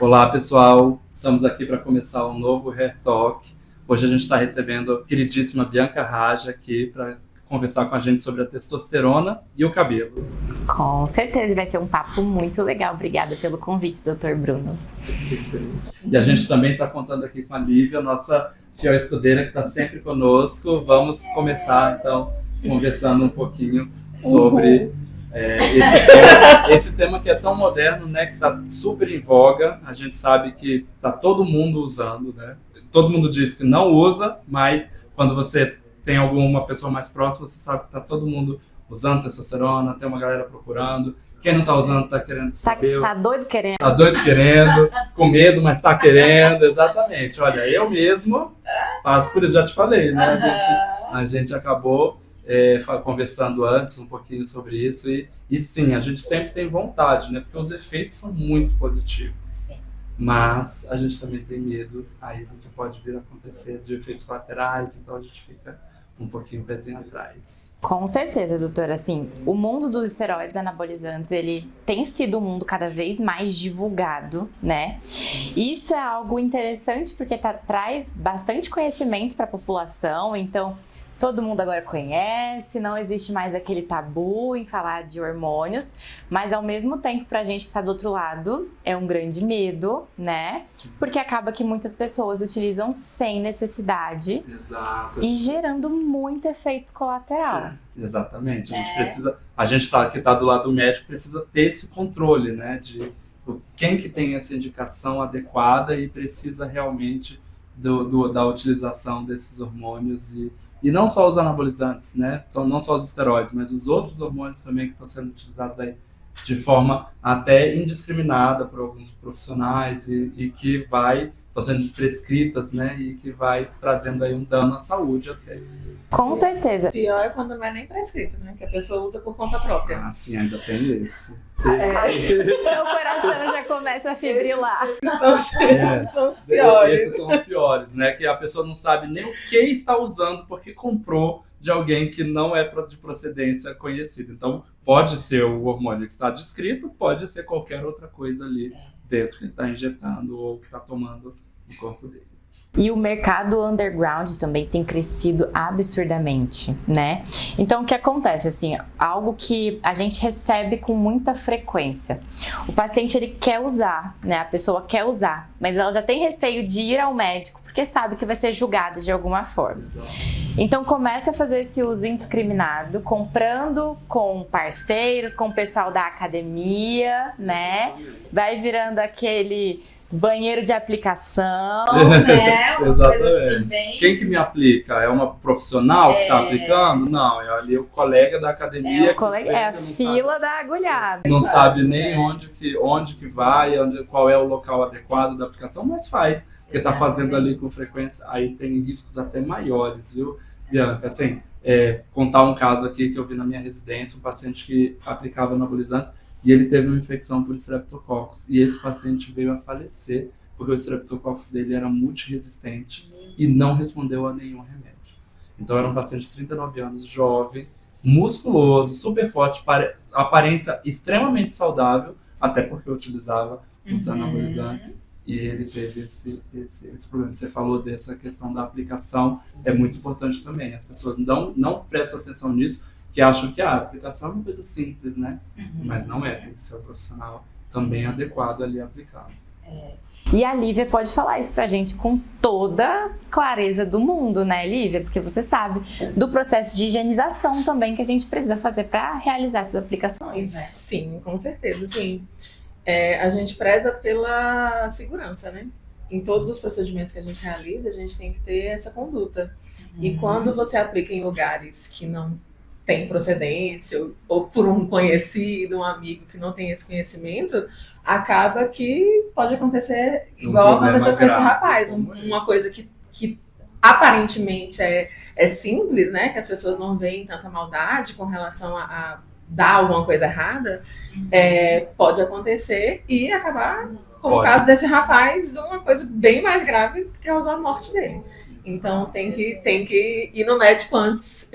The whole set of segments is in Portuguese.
Olá, pessoal. Estamos aqui para começar um novo Hair Talk. Hoje a gente está recebendo a queridíssima Bianca Raja aqui para conversar com a gente sobre a testosterona e o cabelo. Com certeza, vai ser um papo muito legal. Obrigada pelo convite, Dr. Bruno. Excelente. E a gente também está contando aqui com a Lívia, nossa fiel escudeira que está sempre conosco. Vamos começar, então, conversando um pouquinho sobre esse tema que é tão moderno, né, que está super em voga. A gente sabe que está todo mundo usando, né? Todo mundo diz que não usa, mas quando você tem alguma pessoa mais próxima, você sabe que está todo mundo usando testosterona, tem uma galera procurando. Quem não está usando está querendo saber. Tá doido querendo. Tá doido querendo, com medo, mas tá querendo, exatamente. Olha, eu mesmo passo por isso, já te falei, né? A gente acabou conversando antes um pouquinho sobre isso e sim, a gente sempre tem vontade, né? Porque os efeitos são muito positivos. Sim. Mas a gente também tem medo aí do que pode vir a acontecer de efeitos colaterais, então a gente fica um pouquinho pezinho atrás. Com certeza, doutora. Assim, o mundo dos esteroides anabolizantes, ele tem sido um mundo cada vez mais divulgado, né? Isso é algo interessante porque traz bastante conhecimento para a população, então todo mundo agora conhece, não existe mais aquele tabu em falar de hormônios, mas ao mesmo tempo, pra gente que tá do outro lado, é um grande medo, né? Porque acaba que muitas pessoas utilizam sem necessidade. Exato. E gerando muito efeito colateral. Exatamente. A gente que tá do lado do médico precisa ter esse controle, né? De quem que tem essa indicação adequada e precisa realmente da utilização desses hormônios e não só os anabolizantes, né? Então, não só os esteroides, mas os outros hormônios também que estão sendo utilizados aí de forma até indiscriminada por alguns profissionais e que estão sendo prescritas, né? E que vai trazendo aí um dano à saúde até. Com certeza. Pior é quando não é nem prescrito, né? Que a pessoa usa por conta própria. Ah, sim, ainda tem esse. Seu coração já começa a fibrilar. Esses são os piores. Esses são os piores, né? Que a pessoa não sabe nem o que está usando porque comprou de alguém que não é de procedência conhecida. Então, pode ser o hormônio que está descrito, pode ser qualquer outra coisa ali dentro que ele está injetando ou que está tomando no corpo dele. E o mercado underground também tem crescido absurdamente, né? Então, o que acontece, assim, algo que a gente recebe com muita frequência. O paciente, ele quer usar, né? A pessoa quer usar, mas ela já tem receio de ir ao médico porque sabe que vai ser julgada de alguma forma. Então, começa a fazer esse uso indiscriminado, comprando com parceiros, com o pessoal da academia, né? Vai virando aquele banheiro de aplicação, né? Uma Exatamente. coisa assim, bem... Quem que me aplica? É uma profissional que está aplicando? Não, é ali o colega da academia. É a fila da agulhada. Não sabe nem onde que vai, qual é o local adequado da aplicação, mas faz. Porque está fazendo ali com frequência, aí tem riscos até maiores, viu, Bianca? Assim, contar um caso aqui que eu vi na minha residência, um paciente que aplicava anabolizantes, e ele teve uma infecção por Streptococcus. E esse paciente veio a falecer porque o Streptococcus dele era multiresistente e não respondeu a nenhum remédio. Então era um paciente de 39 anos, jovem, musculoso, super forte, aparência extremamente saudável, até porque utilizava os anabolizantes. E ele teve esse problema. Você falou dessa questão da aplicação, é muito importante também. As pessoas não prestam atenção nisso, que acham que a aplicação é uma coisa simples, né? Mas não é, tem que ser um profissional também adequado ali aplicado. E a Lívia pode falar isso pra gente com toda clareza do mundo, né, Lívia? Porque você sabe do processo de higienização também que a gente precisa fazer para realizar essas aplicações, né? Sim, com certeza, sim. A gente preza pela segurança, né? Em todos os procedimentos que a gente realiza, a gente tem que ter essa conduta. E quando você aplica em lugares que não tem procedência, ou por um conhecido, um amigo que não tem esse conhecimento, acaba que pode acontecer igual aconteceu com esse rapaz. Uma coisa que aparentemente é simples, né? Que as pessoas não veem tanta maldade com relação a dar alguma coisa errada, pode acontecer e acabar, como o caso desse rapaz, uma coisa bem mais grave que causou a morte dele. Então tem que ir no médico antes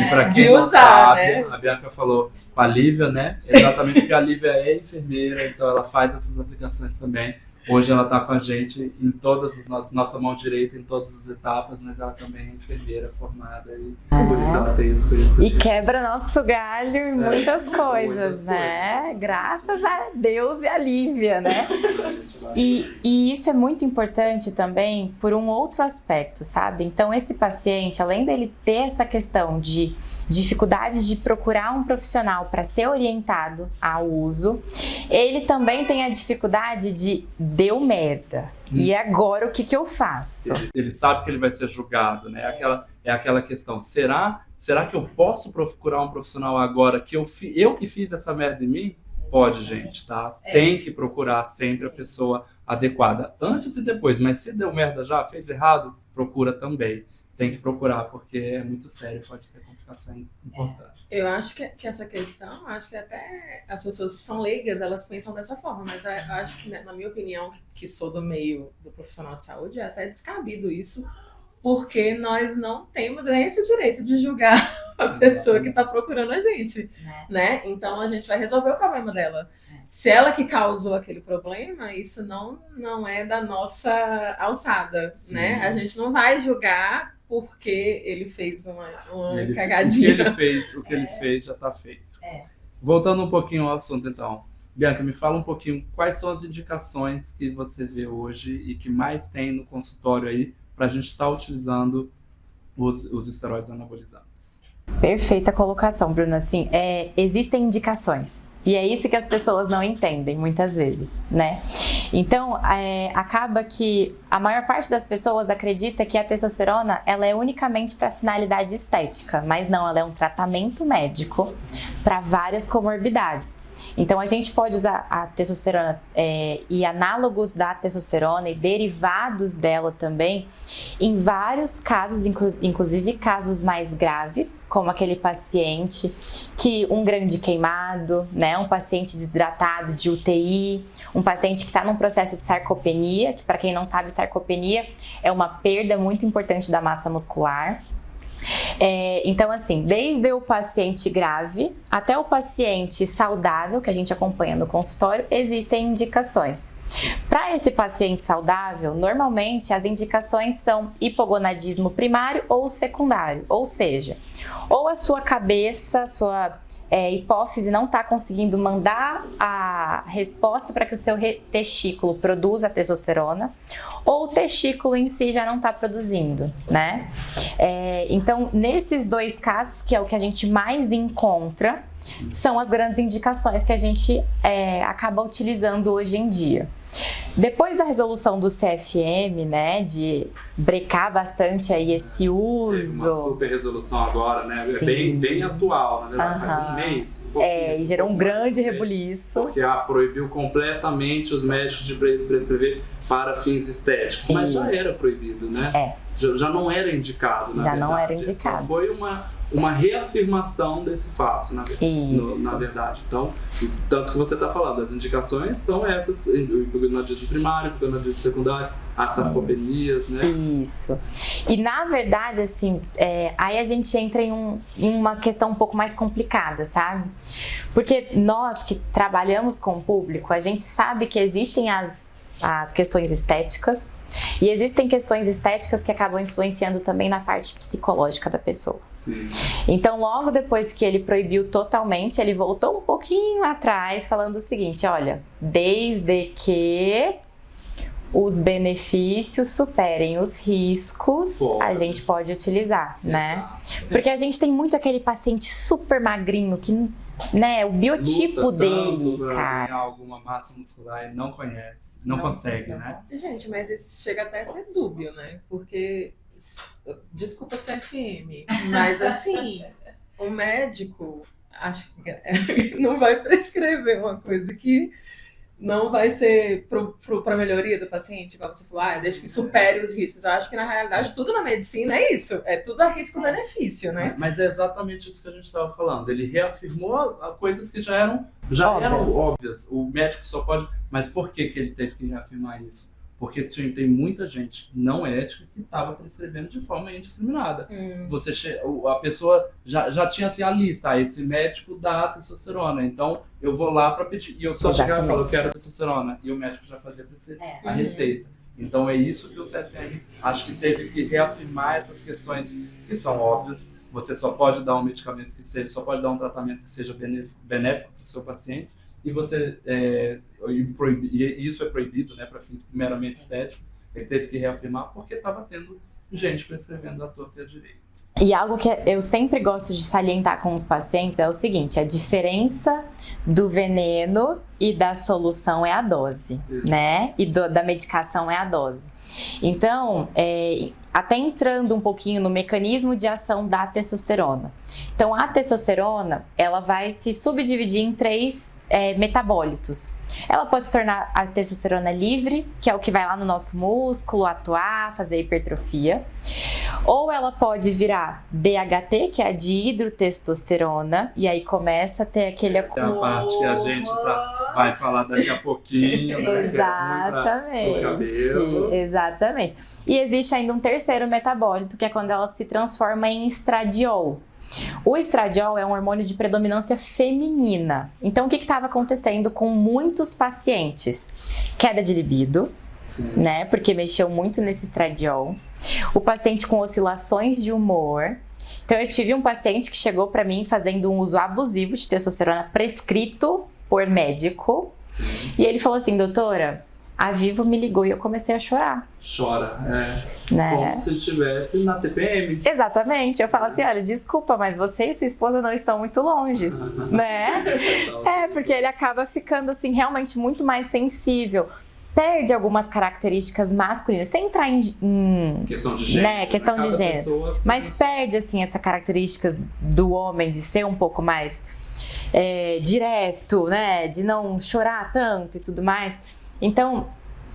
Pra de quem não usar, sabe, né? a Bianca falou com a Lívia, né? Exatamente porque a Lívia é enfermeira, então ela faz essas aplicações também. Hoje ela está com a gente em todas as nossa mão direita, em todas as etapas, mas ela também é enfermeira formada e por isso ela tem esse conhecimento. E quebra nosso galho em muitas coisas, muitas né? Graças a Deus e a Lívia, né? E isso é muito importante também por um outro aspecto, sabe? Então, esse paciente, além dele ter essa questão de dificuldades de procurar um profissional para ser orientado ao uso, ele também tem a dificuldade de deu merda. E agora o que eu faço? Ele sabe que ele vai ser julgado, né? É aquela questão, será que eu posso procurar um profissional agora que eu que fiz essa merda em mim? Pode, gente, tá? Tem que procurar sempre a pessoa adequada, antes e depois. Mas se deu merda já, fez errado, procura também. Tem que procurar, porque é muito sério, pode ter complicações importantes. Eu acho que essa questão, acho que até as pessoas que são leigas, elas pensam dessa forma, mas eu acho que, na minha opinião, que sou do meio do profissional de saúde, é até descabido isso, porque nós não temos nem esse direito de julgar a pessoa que está procurando a gente, né? Então a gente vai resolver o problema dela. Se ela que causou aquele problema, isso não é da nossa alçada, né? A gente não vai julgar porque ele fez uma cagadinha. O que ele fez já está feito. Voltando um pouquinho ao assunto, então. Bianca, me fala um pouquinho quais são as indicações que você vê hoje e que mais tem no consultório aí para a gente estar utilizando os esteroides anabolizantes. Perfeita colocação, Bruna. Assim, existem indicações. E é isso que as pessoas não entendem, muitas vezes, né? Então, acaba que a maior parte das pessoas acredita que a testosterona, ela é unicamente para finalidade estética. Mas não, ela é um tratamento médico para várias comorbidades. Então, a gente pode usar a testosterona e análogos da testosterona e derivados dela também em vários casos, inclusive casos mais graves, como aquele paciente que um grande queimado, né, um paciente desidratado de UTI, um paciente que está num processo de sarcopenia, que para quem não sabe, sarcopenia é uma perda muito importante da massa muscular. Então, assim, desde o paciente grave até o paciente saudável, que a gente acompanha no consultório, existem indicações. Para esse paciente saudável, normalmente as indicações são hipogonadismo primário ou secundário, ou seja, ou a sua cabeça, sua hipófise não está conseguindo mandar a resposta para que o seu testículo produza a testosterona, ou o testículo em si já não está produzindo, né? Então, nesses dois casos, que é o que a gente mais encontra, são as grandes indicações que a gente acaba utilizando hoje em dia. Depois da resolução do CFM, né, de brecar bastante aí esse uso... Teve uma super resolução agora, né? Sim. É bem atual, né? Faz um mês. E gerou um grande rebuliço. Porque proibiu completamente os médicos de prescrever para fins estéticos. Mas já era proibido, né? Já não era indicado, na verdade. Já não era indicado. Só foi uma reafirmação desse fato, na verdade. Então, tanto que você está falando, as indicações são essas, o hipogonadismo primário, o hipogonadismo secundário, as sarcopenias, né? Isso. E na verdade, assim, aí a gente entra em uma questão um pouco mais complicada, sabe? Porque nós que trabalhamos com o público, a gente sabe que existem as questões estéticas e existem questões estéticas que acabam influenciando também na parte psicológica da pessoa. Sim. Então, logo depois que ele proibiu totalmente, ele voltou um pouquinho atrás falando o seguinte, olha, desde que os benefícios superem os riscos, a gente pode utilizar, né? Porque a gente tem muito aquele paciente super magrinho que, né, o biotipo dele, cara. Tem alguma massa muscular e não conhece, não consegue, né? Gente, mas isso chega até a ser dúbio, né? Porque, desculpa CFM, mas assim, o médico acho que não vai prescrever uma coisa que não vai ser para a melhoria do paciente, igual você falou, desde que supere os riscos. Eu acho que, na realidade, tudo na medicina é isso. É tudo a risco-benefício, né? Mas é exatamente isso que a gente estava falando. Ele reafirmou coisas que já eram óbvias. O médico só pode... Mas por que ele teve que reafirmar isso? Porque tem muita gente não ética que estava prescrevendo de forma indiscriminada. A pessoa já tinha assim a lista, esse médico dá testosterona, então eu vou lá para pedir. E eu só chegava e falava, eu quero testosterona. E o médico já fazia a receita. Então é isso que o CFM acho que teve que reafirmar essas questões que são óbvias. Você só pode dar um medicamento que seja, só pode dar um tratamento que seja benéfico para o seu paciente. E isso é proibido, né, para fins meramente estéticos. Ele teve que reafirmar porque estava tendo gente prescrevendo à torta e à direita. E algo que eu sempre gosto de salientar com os pacientes é o seguinte: a diferença do veneno e da solução é a dose, né? E da medicação é a dose. Então, até entrando um pouquinho no mecanismo de ação da testosterona. Então, a testosterona, ela vai se subdividir em 3 metabólitos. Ela pode se tornar a testosterona livre, que é o que vai lá no nosso músculo, atuar, fazer hipertrofia. Ou ela pode virar DHT, que é a dihidrotestosterona, e aí começa a ter aquele Essa é a parte que a gente vai falar daqui a pouquinho, né? Exatamente. Exatamente. E existe ainda um terceiro metabólito, que é quando ela se transforma em estradiol. O estradiol é um hormônio de predominância feminina. Então, o que estava acontecendo com muitos pacientes? Queda de libido, né? Porque mexeu muito nesse estradiol. O paciente com oscilações de humor. Então, eu tive um paciente que chegou para mim fazendo um uso abusivo de testosterona prescrito por médico. Sim. E ele falou assim, doutora, a Vivo me ligou e eu comecei a chorar. Chora, né? Como se estivesse na TPM. Exatamente. Eu falo assim, olha, desculpa, mas você e sua esposa não estão muito longe, né? Porque ele acaba ficando, assim, realmente muito mais sensível. Perde algumas características masculinas, sem entrar em questão de gênero, né? Questão de gênero. Mas perde, assim, essas características do homem de ser um pouco mais direto, né? De não chorar tanto e tudo mais. Então,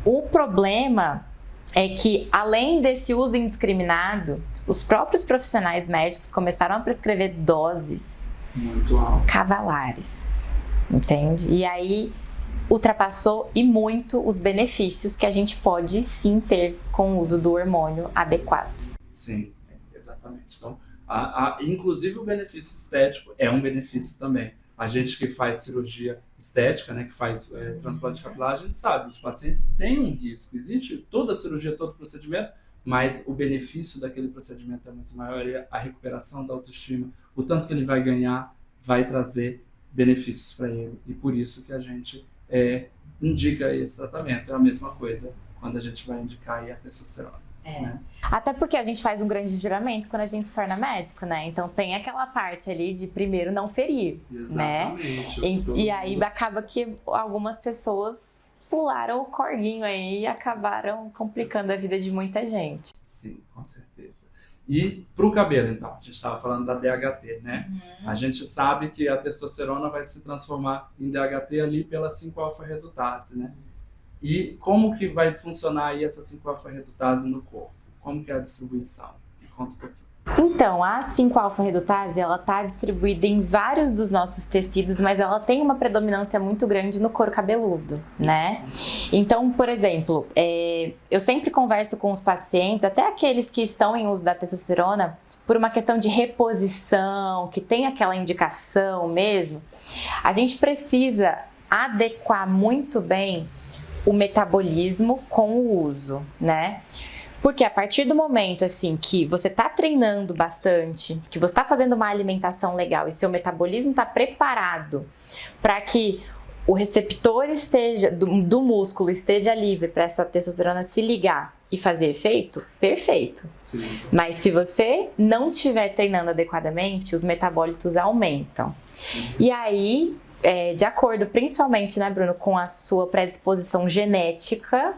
o problema é que, além desse uso indiscriminado, os próprios profissionais médicos começaram a prescrever doses muito altas, cavalares, entende? E aí ultrapassou e muito os benefícios que a gente pode sim ter com o uso do hormônio adequado. Sim, exatamente. Então, inclusive o benefício estético é um benefício também. A gente que faz cirurgia estética, né, que faz transplante capilar, a gente sabe, os pacientes têm um risco. Existe toda a cirurgia, todo o procedimento, mas o benefício daquele procedimento é muito maior e a recuperação da autoestima, o tanto que ele vai ganhar, vai trazer benefícios para ele. E por isso que a gente indica esse tratamento. É a mesma coisa quando a gente vai indicar aí a testosterona. Né? Até porque a gente faz um grande juramento quando a gente se torna médico, né? Então tem aquela parte ali de primeiro não ferir, exatamente, né? E aí acaba que algumas pessoas pularam o corguinho aí e acabaram complicando a vida de muita gente. Sim, com certeza. E pro cabelo, então, a gente estava falando da DHT, né? A gente sabe que a testosterona vai se transformar em DHT ali pela 5-alfa-redutase, né? E como que vai funcionar aí essa 5-alfa-redutase no corpo? Como que é a distribuição? Me conta um pouquinho. Então, a 5-alfa-redutase, ela está distribuída em vários dos nossos tecidos, mas ela tem uma predominância muito grande no couro cabeludo, né? Então, por exemplo, eu sempre converso com os pacientes, até aqueles que estão em uso da testosterona, por uma questão de reposição, que tem aquela indicação mesmo, a gente precisa adequar muito bem o metabolismo com o uso, né? Porque a partir do momento, assim, que você tá treinando bastante, que você tá fazendo uma alimentação legal e seu metabolismo tá preparado para que o receptor do músculo esteja livre para essa testosterona se ligar e fazer efeito, perfeito. Sim. Mas se você não estiver treinando adequadamente, os metabólitos aumentam. E aí, de acordo principalmente, né, Bruno, com a sua predisposição genética,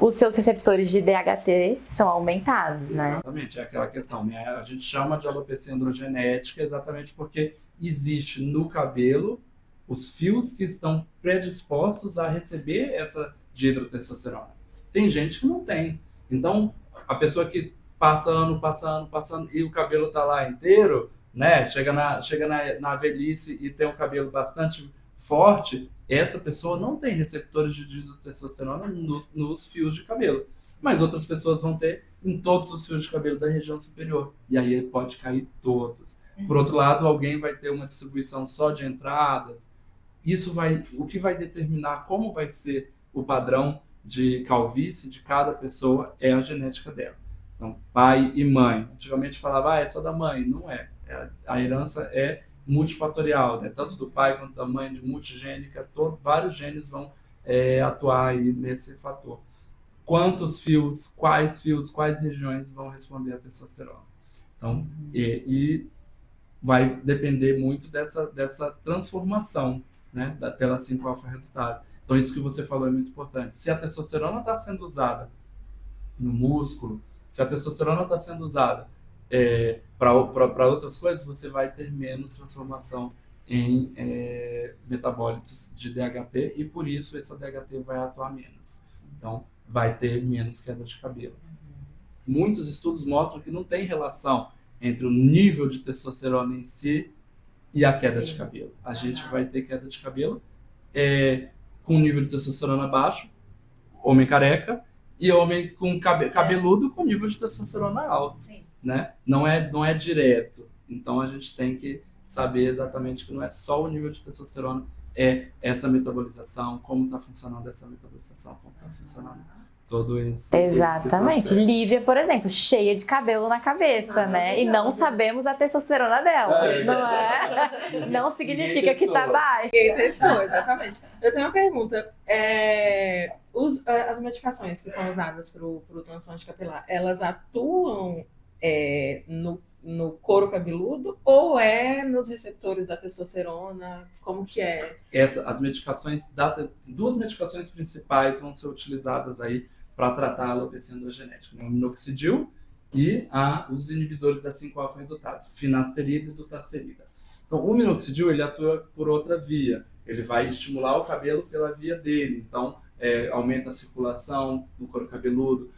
os seus receptores de DHT são aumentados, né? Exatamente, é aquela questão, né? A gente chama de alopecia androgenética exatamente porque existe no cabelo os fios que estão predispostos a receber essa dihidrotestosterona. Tem gente que não tem. Então, a pessoa que passa ano e o cabelo tá lá inteiro, né? Chega na velhice e tem um cabelo bastante forte, essa pessoa não tem receptores de dihidrotestosterona nos fios de cabelo. Mas outras pessoas vão ter em todos os fios de cabelo da região superior. E aí ele pode cair todos. Por outro lado, alguém vai ter uma distribuição só de entradas. O que vai determinar como vai ser o padrão de calvície de cada pessoa é a genética dela. Então, pai e mãe. Antigamente falava, é só da mãe. Não é. A herança é multifatorial, né? Tanto do pai quanto da mãe, de multigênica, vários genes vão atuar aí nesse fator. Quantos fios, quais regiões vão responder à testosterona. Então, e vai depender muito dessa transformação, né, pela 5-alfa-redutase. Então, isso que você falou é muito importante. Se a testosterona está sendo usada no músculo, se a testosterona está sendo usada para outras coisas, você vai ter menos transformação em metabólitos de DHT e, por isso, essa DHT vai atuar menos. Então, vai ter menos queda de cabelo. Muitos estudos mostram que não tem relação entre o nível de testosterona em si e a queda de cabelo. A gente vai ter queda de cabelo com nível de testosterona baixo, homem careca, e homem com cabeludo com nível de testosterona alto. Né? Não é direto. Então a gente tem que saber exatamente que não é só o nível de testosterona, é essa metabolização, como está funcionando essa metabolização, como está funcionando todo esse... Exatamente. Lívia, por exemplo, cheia de cabelo na cabeça, né? E não sabemos a testosterona dela, não é? Não significa que tá baixa. Ninguém testou, exatamente. Eu tenho uma pergunta. As medicações que são usadas para o transplante capilar, elas atuam no couro cabeludo ou nos receptores da testosterona? Como que é? As medicações, duas medicações principais vão ser utilizadas aí para tratar a alopecia androgenética, o minoxidil e os inibidores da 5-alfa-redutase, finasterida e dutasterida. Então, o minoxidil ele atua por outra via, ele vai estimular o cabelo pela via dele, então aumenta a circulação do couro cabeludo,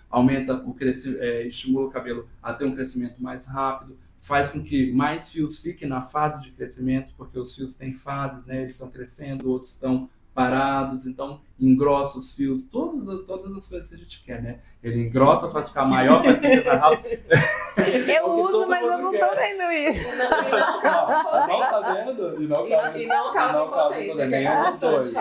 estimula o cabelo a ter um crescimento mais rápido, faz com que mais fios fiquem na fase de crescimento, porque os fios têm fases, né? Eles estão crescendo, outros estão parados, então engrossa os fios, todas as coisas que a gente quer, né? Ele engrossa, faz ficar maior, faz crescer mais rápido. Eu uso, mas eu não tô vendo isso. Não tá vendo? E não causa impotência. Nenhum dos dois.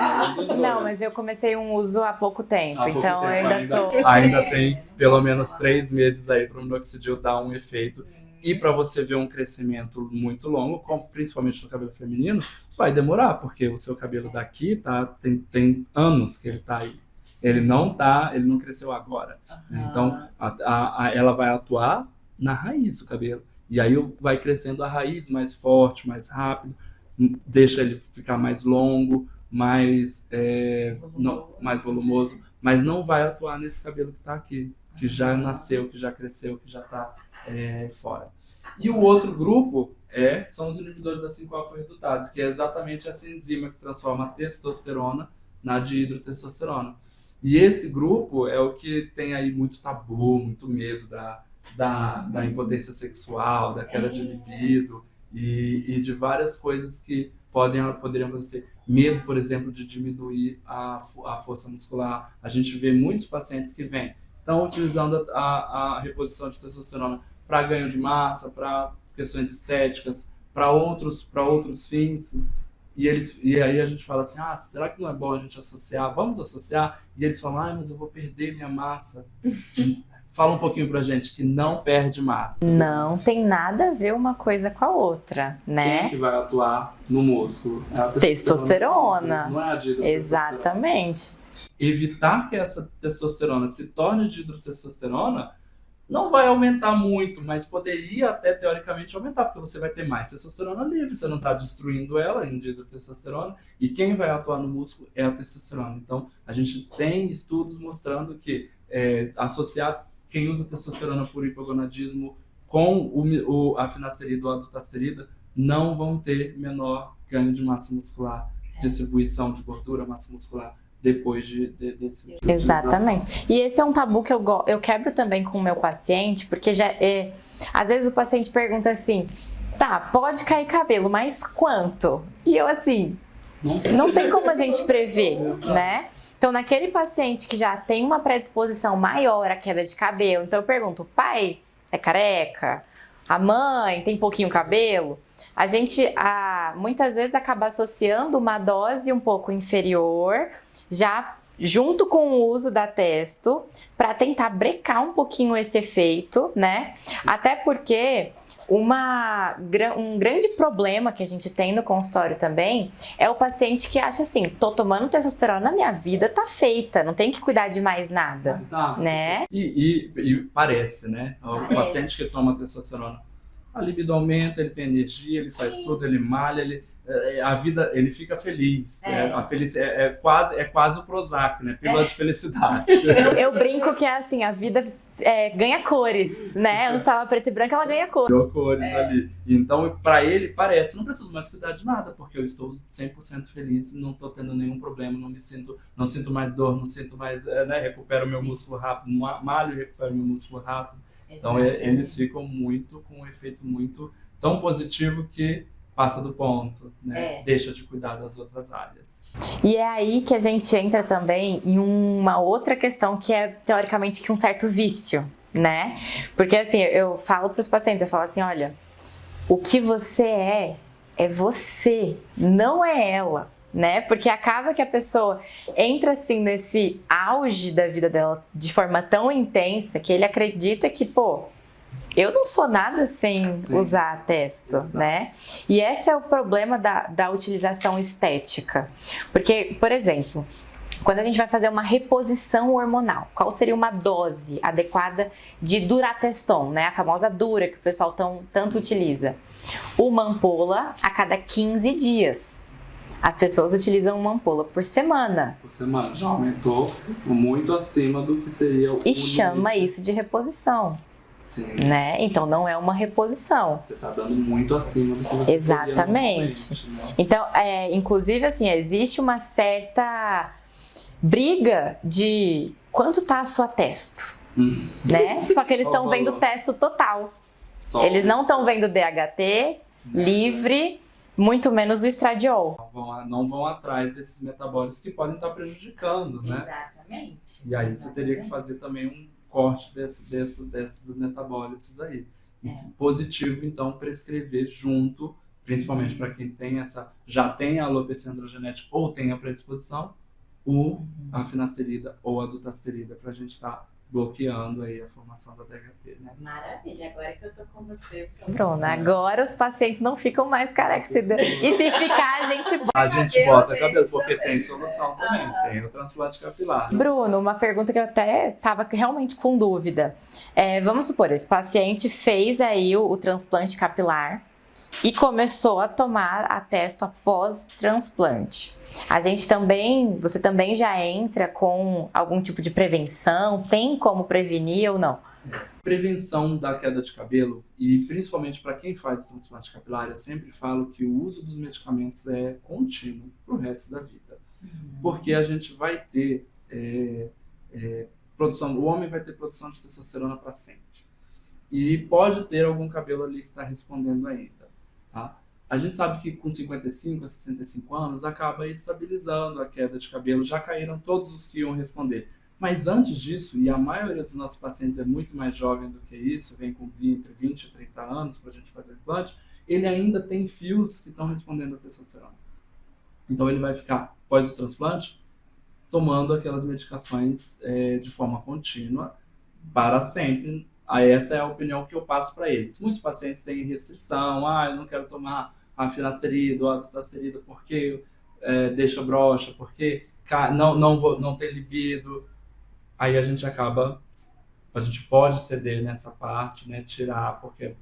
Não, mas eu comecei um uso há pouco tempo, então eu ainda Ainda tem pelo menos 3 meses aí para o minoxidil dar um efeito. E para você ver um crescimento muito longo, principalmente no cabelo feminino, vai demorar, porque o seu cabelo daqui tem anos que ele tá aí. Ele não cresceu agora. Né? Então, ela vai atuar na raiz do cabelo. E aí vai crescendo a raiz mais forte, mais rápido, deixa ele ficar mais longo, mais volumoso, mas não vai atuar nesse cabelo que está aqui, que já nasceu, que já cresceu, que já está fora. E o outro grupo são os inibidores da 5-alfa-redutase, que é exatamente essa enzima que transforma a testosterona na dihidrotestosterona. E esse grupo é o que tem aí muito tabu, muito medo da impotência sexual, da queda de libido e de várias coisas que poderiam acontecer. Medo, por exemplo, de diminuir a força muscular. A gente vê muitos pacientes que estão utilizando a reposição de testosterona para ganho de massa, para questões estéticas, para outros fins. E aí a gente fala assim, será que não é bom a gente associar? Vamos associar? E eles falam, mas eu vou perder minha massa. Fala um pouquinho pra gente que não perde massa. Não tem nada a ver uma coisa com a outra, né? Quem que vai atuar no músculo? É a testosterona. Não é a dihidrotestosterona. Exatamente. Evitar que essa testosterona se torne dihidrotestosterona não vai aumentar muito, mas poderia até teoricamente aumentar, porque você vai ter mais testosterona livre, você não está destruindo ela em dihidrotestosterona, e quem vai atuar no músculo é a testosterona. Então, a gente tem estudos mostrando que associar quem usa testosterona por hipogonadismo com a finasterida ou a dutasterida não vão ter menor ganho de massa muscular, distribuição de gordura, massa muscular, depois desse tipo. Exatamente. E esse é um tabu que eu quebro também com o meu paciente, porque às vezes o paciente pergunta assim, pode cair cabelo, mas quanto? E eu assim, Não sei. Não tem como a gente prever, né? Então, naquele paciente que já tem uma predisposição maior à queda de cabelo, então eu pergunto, o pai é careca? A mãe tem pouquinho cabelo? A gente muitas vezes acaba associando uma dose um pouco inferior, já junto com o uso da testo, para tentar brecar um pouquinho esse efeito, né? Até porque um grande problema que a gente tem no consultório também é o paciente que acha assim, tô tomando testosterona, minha vida tá feita, não tem que cuidar de mais nada, né? E parece, né? O Parece. paciente que toma testosterona, a libido aumenta, ele tem energia, ele faz tudo, ele malha, a vida, ele fica feliz. É quase o Prozac, né? Pílula de felicidade. Eu brinco que é assim, a vida ganha cores, né? Antes tava preta e branca, ela ganha cores. Deu cores ali. Então, pra ele, parece, não preciso mais cuidar de nada, porque eu estou 100% feliz, não tô tendo nenhum problema, não sinto mais dor, não sinto mais, recupero meu músculo rápido, malho e recupero meu músculo rápido. Então, eles ficam com um efeito muito tão positivo que passa do ponto, né? Deixa de cuidar das outras áreas. E é aí que a gente entra também em uma outra questão que é, teoricamente, que um certo vício, né? Porque, assim, eu falo para os pacientes, eu falo assim, olha, o que você é você, não é ela. Né? Porque acaba que a pessoa entra assim nesse auge da vida dela de forma tão intensa que ele acredita que, pô, eu não sou nada sem usar a testo, né? E esse é o problema da utilização estética. Porque, por exemplo, quando a gente vai fazer uma reposição hormonal, qual seria uma dose adequada de Durateston, né? A famosa Dura que o pessoal tanto utiliza. Uma ampola a cada 15 dias. As pessoas utilizam uma ampola por semana. Por semana. Já aumentou muito acima do que seria o E chama isso de reposição. Sim. Né? Então não é uma reposição. Você está dando muito acima do que você Exatamente. Né? Então, inclusive, assim, existe uma certa briga de quanto tá a sua testo. Né? Só que eles estão vendo testo total. Eles não estão vendo DHT, livre, muito menos o estradiol. Não vão atrás desses metabólicos que podem estar prejudicando, né? Exatamente. E aí você teria que fazer também um corte desses metabólitos aí. E positivo, então, prescrever junto, principalmente para quem já tem a alopecia androgenética ou tem a predisposição, a finasterida ou a dutasterida, para a gente estar bloqueando aí a formação da DHT, né? Maravilha, agora que eu tô com você. Pronto, agora os pacientes não ficam mais carecas. E se ficar, a gente bota cabelo, porque tem solução também, tem o transplante capilar. Bruno, uma pergunta que eu até tava realmente com dúvida. Vamos supor, esse paciente fez aí o transplante capilar e começou a tomar a testo após transplante. Você também já entra com algum tipo de prevenção? Tem como prevenir ou não? Prevenção da queda de cabelo, e principalmente para quem faz transplante capilar, eu sempre falo que o uso dos medicamentos é contínuo para o resto da vida. Porque a gente vai ter produção, o homem vai ter produção de testosterona para sempre. E pode ter algum cabelo ali que está respondendo ainda, tá? A gente sabe que com 55 a 65 anos acaba estabilizando a queda de cabelo, já caíram todos os que iam responder. Mas antes disso, e a maioria dos nossos pacientes é muito mais jovem do que isso, vem com 20 e 30 anos para a gente fazer o implante, ele ainda tem fios que estão respondendo a testosterona. Então ele vai ficar, após o transplante, tomando aquelas medicações de forma contínua para sempre. Essa é a opinião que eu passo para eles. Muitos pacientes têm restrição, eu não quero tomar a finasterida ou a dutasterida porque deixa broxa, porque não tem libido. Aí a gente pode ceder nessa parte, né, tirar, porque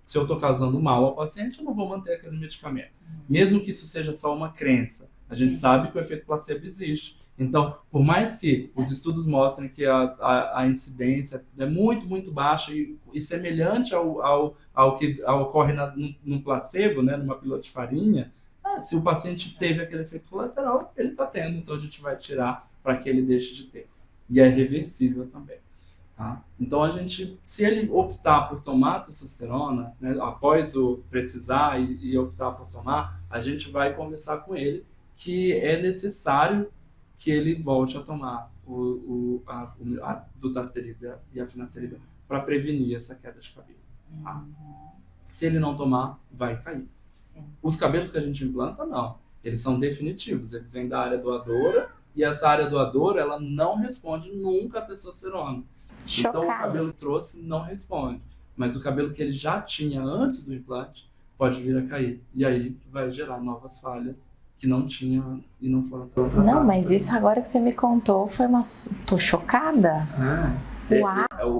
se eu estou causando mal ao paciente, eu não vou manter aquele medicamento. Mesmo que isso seja só uma crença, a gente sabe que o efeito placebo existe. Então, por mais que os estudos mostrem que a incidência é muito, muito baixa e semelhante ao que ocorre no placebo, né, numa pílula de farinha, se o paciente teve aquele efeito colateral, ele está tendo, então a gente vai tirar para que ele deixe de ter. E é reversível também. Tá? Então, se ele optar por tomar testosterona, né, após o precisar e optar por tomar, a gente vai conversar com ele que é necessário que ele volte a tomar a dutasterida e a finasterida para prevenir essa queda de cabelo. Tá? Se ele não tomar, vai cair. Sim. Os cabelos que a gente implanta, não. Eles são definitivos, eles vêm da área doadora e essa área doadora, ela não responde nunca a testosterona. Chocada. Então o cabelo que trouxe não responde. Mas o cabelo que ele já tinha antes do implante pode vir a cair. E aí vai gerar novas falhas que não tinha e não foram tratadas. Não, mas isso agora que você me contou foi uma... Tô chocada.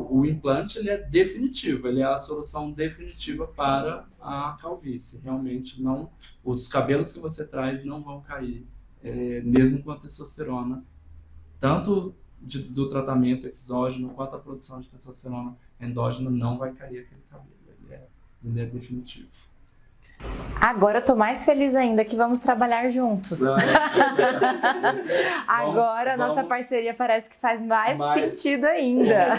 O implante ele é definitivo, ele é a solução definitiva para a calvície. Realmente não, os cabelos que você traz não vão cair, mesmo com a testosterona, tanto do tratamento exógeno quanto a produção de testosterona endógena não vai cair aquele cabelo. Ele é definitivo. Agora eu tô mais feliz ainda que vamos trabalhar juntos. Agora a nossa parceria parece que faz mais sentido ainda.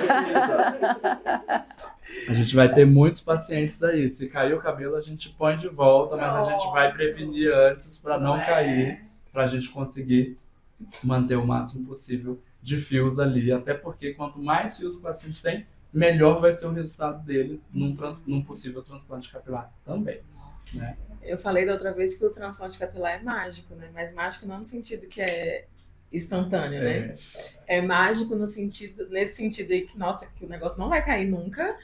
A gente vai ter muitos pacientes daí. Se cair o cabelo, a gente põe de volta, mas a gente vai prevenir antes para não cair, para a gente conseguir manter o máximo possível de fios ali. Até porque quanto mais fios o paciente tem, melhor vai ser o resultado dele num possível transplante capilar também. Né? Eu falei da outra vez que o transplante capilar é mágico, né? Mas mágico não no sentido que é instantâneo, né? É mágico nesse sentido aí que, nossa, que o negócio não vai cair nunca,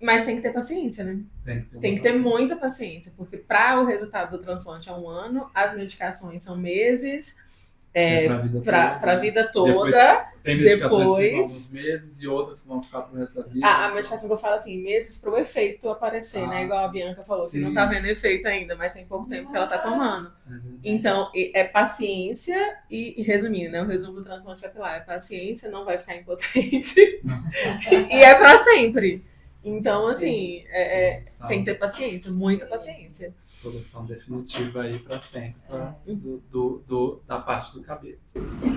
mas tem que ter paciência, né? Tem que ter muita paciência, porque para o resultado do transplante é 1 ano, as medicações são meses, para a vida toda. Tem medicações que vão uns meses e outras que vão ficar pro resto da vida. A medicação que eu falo assim, meses para o efeito aparecer, né? Igual a Bianca falou, que não tá vendo efeito ainda, mas tem pouco tempo que ela tá tomando. Então, é paciência e resumindo, né? O resumo do transplante capilar é paciência, não vai ficar impotente. E é para sempre. Então, assim, tem que ter paciência, muita paciência. Solução definitiva aí para sempre, da parte do cabelo.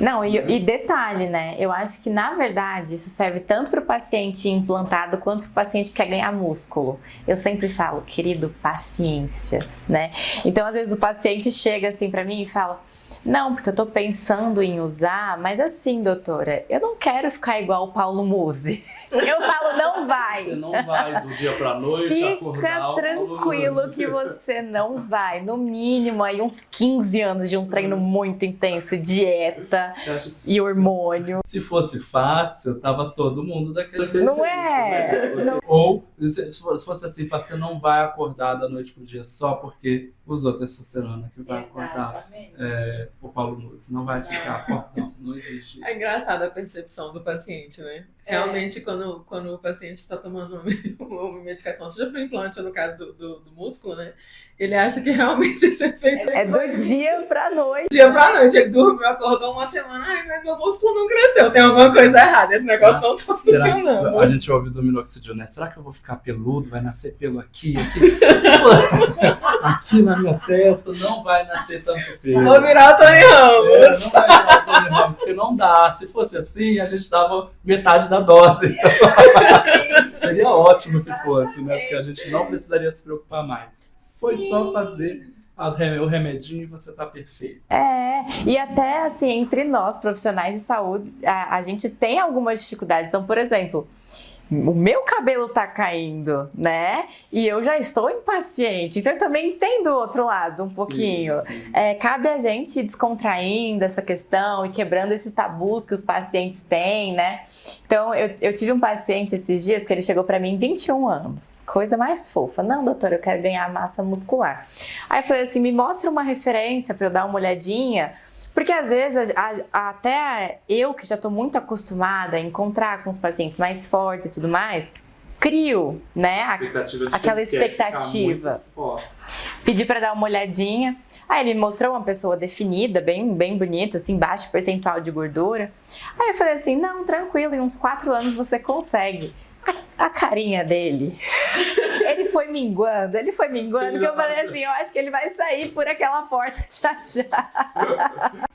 Não, e detalhe, né? Eu acho que, na verdade, isso serve tanto para o paciente implantado quanto para o paciente que quer ganhar músculo. Eu sempre falo, querido, paciência, né? Então, às vezes, o paciente chega assim para mim e fala... Não, porque eu tô pensando em usar, mas assim, doutora, eu não quero ficar igual o Paulo Musi. Eu falo, não vai. Você não vai do dia pra noite acordar. Fica tranquilo que você não vai. No mínimo, aí uns 15 anos de um treino muito intenso, dieta e hormônio. Se fosse fácil, tava todo mundo daquele não jeito. É? Né? Não. Ou, se fosse assim, você não vai acordar da noite pro dia só porque usou testosterona que vai acordar o Paulo Musi. Não vai ficar fortão, não existe. É engraçada a percepção do paciente, né? Realmente, quando o paciente está tomando uma medicação, seja para o implante ou no caso do músculo, né? Ele acha que realmente esse efeito é do dia pra noite. Dia pra noite. Ele dormiu, acordou uma semana, mas meu músculo não cresceu. Tem alguma coisa errada, esse negócio não tá funcionando. A gente ouve do minoxidil, né? Será que eu vou ficar peludo? Vai nascer pelo aqui? Aqui na minha testa não vai nascer tanto pelo. Vou virar o Tony Ramos. Não vai virar o Tony Ramos, porque não dá. Se fosse assim, a gente dava metade da dose. Seria ótimo que fosse, né? Porque a gente não precisaria se preocupar mais. Foi só fazer o remedinho e você tá perfeito. E até assim, entre nós, profissionais de saúde, a gente tem algumas dificuldades. Então, por exemplo, o meu cabelo tá caindo, né? E eu já estou impaciente. Então, eu também entendo o outro lado um pouquinho. Sim. Cabe a gente ir descontraindo essa questão e quebrando esses tabus que os pacientes têm, né? Então, eu tive um paciente esses dias que ele chegou pra mim 21 anos. Coisa mais fofa. Não, doutora, eu quero ganhar massa muscular. Aí eu falei assim, me mostra uma referência pra eu dar uma olhadinha. Porque às vezes, até eu que já estou muito acostumada a encontrar com os pacientes mais fortes e tudo mais, crio, né, aquela expectativa. Pedi para dar uma olhadinha. Aí ele me mostrou uma pessoa definida, bem bonita, assim, baixo percentual de gordura. Aí eu falei assim, não, tranquilo, em uns 4 anos você consegue. A carinha dele, ele foi minguando, que eu falei assim, eu acho que ele vai sair por aquela porta já.